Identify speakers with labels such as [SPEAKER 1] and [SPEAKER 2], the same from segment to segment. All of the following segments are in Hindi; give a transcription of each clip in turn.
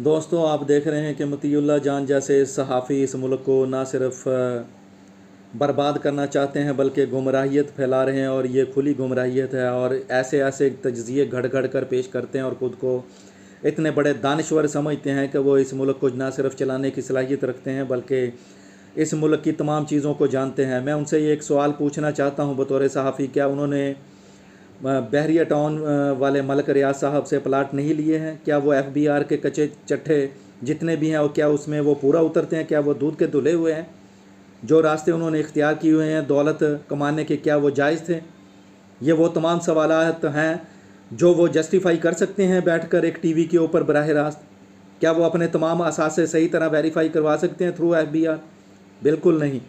[SPEAKER 1] दोस्तों, आप देख रहे हैं कि मतीउल्लाह जान जैसे सहाफ़ी इस मुल्क को ना सिर्फ बर्बाद करना चाहते हैं बल्कि गुमराहियत फैला रहे हैं, और ये खुली गुमराहियत है। और ऐसे ऐसे तज्ज़िये घड़ घड़ कर पेश करते हैं और ख़ुद को इतने बड़े दानश्वर समझते हैं कि वो इस मुल्क को ना सिर्फ चलाने की सलाहियत रखते हैं बल्कि इस मुल्क की तमाम चीज़ों को जानते हैं। मैं उनसे ये एक सवाल पूछना चाहता हूँ बतौर सहाफ़ी, क्या उन्होंने बहरिया टाउन वाले मलक रियाज साहब से प्लाट नहीं लिए हैं? क्या वो FBR के कच्चे चट्टे जितने भी हैं और क्या उसमें वो पूरा उतरते हैं? क्या वो दूध के धुले हुए हैं? जो रास्ते उन्होंने इख्तियार किए हुए हैं दौलत कमाने के, क्या वो जायज़ थे? ये वो तमाम सवालात हैं जो वो जस्टिफाई कर सकते हैं बैठकर एक टीवी के ऊपर बराह रास्त। क्या वो अपने तमाम असासे सही तरह वेरीफाई करवा सकते हैं थ्रू FBR? बिल्कुल नहीं।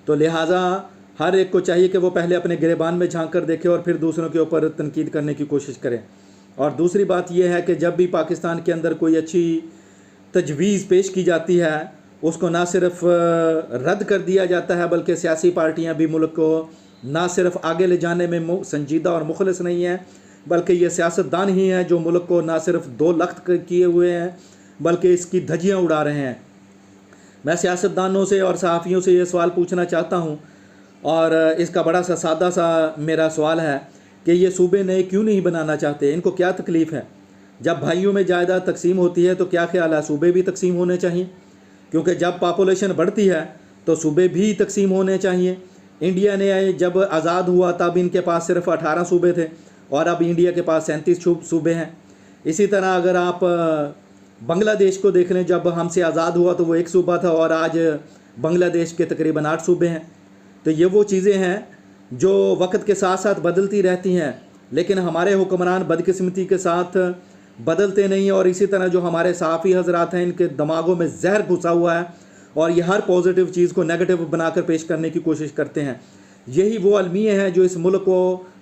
[SPEAKER 1] तो लिहाजा हर एक को चाहिए कि वो पहले अपने गिरेबान में झांक कर देखे और फिर दूसरों के ऊपर तनकीद करने की कोशिश करें। और दूसरी बात यह है कि जब भी पाकिस्तान के अंदर कोई अच्छी तजवीज़ पेश की जाती है उसको ना सिर्फ रद्द कर दिया जाता है बल्कि सियासी पार्टियां भी मुल्क को ना सिर्फ आगे ले जाने में संजीदा और मुखलिस नहीं हैं, बल्कि ये सियासतदान ही हैं जो मुल्क को ना सिर्फ दो लख्त किए हुए हैं बल्कि इसकी धज्जियाँ उड़ा रहे हैं। मैं सियासतदानों से और सहाफ़ियों से ये सवाल पूछना चाहता हूँ, और इसका बड़ा सा सादा सा मेरा सवाल है कि ये सूबे नए क्यों नहीं बनाना चाहते? इनको क्या तकलीफ़ है? जब भाइयों में जायदाद तकसीम होती है तो क्या ख्याल है, सूबे भी तकसीम होने चाहिए? क्योंकि जब पॉपुलेशन बढ़ती है तो सूबे भी तकसीम होने चाहिए। इंडिया ने जब आज़ाद हुआ तब इनके पास सिर्फ 18 सूबे थे और अब इंडिया के पास 37 सूबे हैं। इसी तरह अगर आप बांग्लादेश को देख लें, जब हमसे आज़ाद हुआ तो वो एक सूबा था और आज बांग्लादेश के तकरीबन 8 सूबे हैं। तो ये वो चीज़ें हैं जो वक्त के साथ साथ बदलती रहती हैं, लेकिन हमारे हुक्मरान बदकिस्मती के साथ बदलते नहीं। और इसी तरह जो हमारे सहाफ़ी हजरात हैं इनके दिमागों में जहर घुसा हुआ है और ये हर पॉजिटिव चीज़ को नेगेटिव बनाकर पेश करने की कोशिश करते हैं। यही वो अलमिये हैं जो इस मुल्क को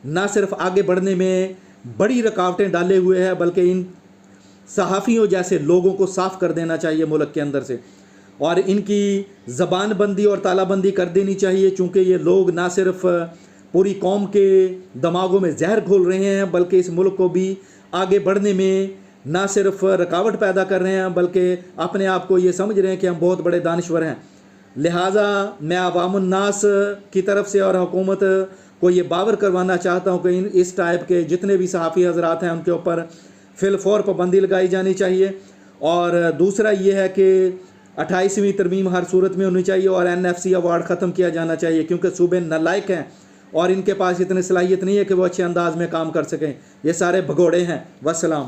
[SPEAKER 1] ना सिर्फ आगे बढ़ने में बड़ी रुकावटें डाले हुए हैं बल्कि इन सहाफ़ियों जैसे लोगों को साफ़ कर देना चाहिए मुल्क के अंदर से, और इनकी ज़बान बंदी और तालाबंदी कर देनी चाहिए, चूँकि ये लोग ना सिर्फ पूरी कौम के दिमागों में जहर घोल रहे हैं बल्कि इस मुल्क को भी आगे बढ़ने में ना सिर्फ रुकावट पैदा कर रहे हैं बल्कि अपने आप को ये समझ रहे हैं कि हम बहुत बड़े दानश्वर हैं। लिहाजा मैं अवामुन्नास की तरफ से और हुकूमत को ये बावर करवाना चाहता हूँ कि इस टाइप के जितने भी सहाफ़ी हजरात हैं उनके ऊपर फिलफौर पाबंदी लगाई जानी चाहिए। और दूसरा ये है कि 28वीं तरमीम हर सूरत में होनी चाहिए और NFC अवार्ड ख़त्म किया जाना चाहिए, क्योंकि सूबे नालायक हैं और इनके पास इतनी सलाहियत नहीं है कि वो अच्छे अंदाज में काम कर सकें। ये सारे भगोड़े हैं। वस्सलाम।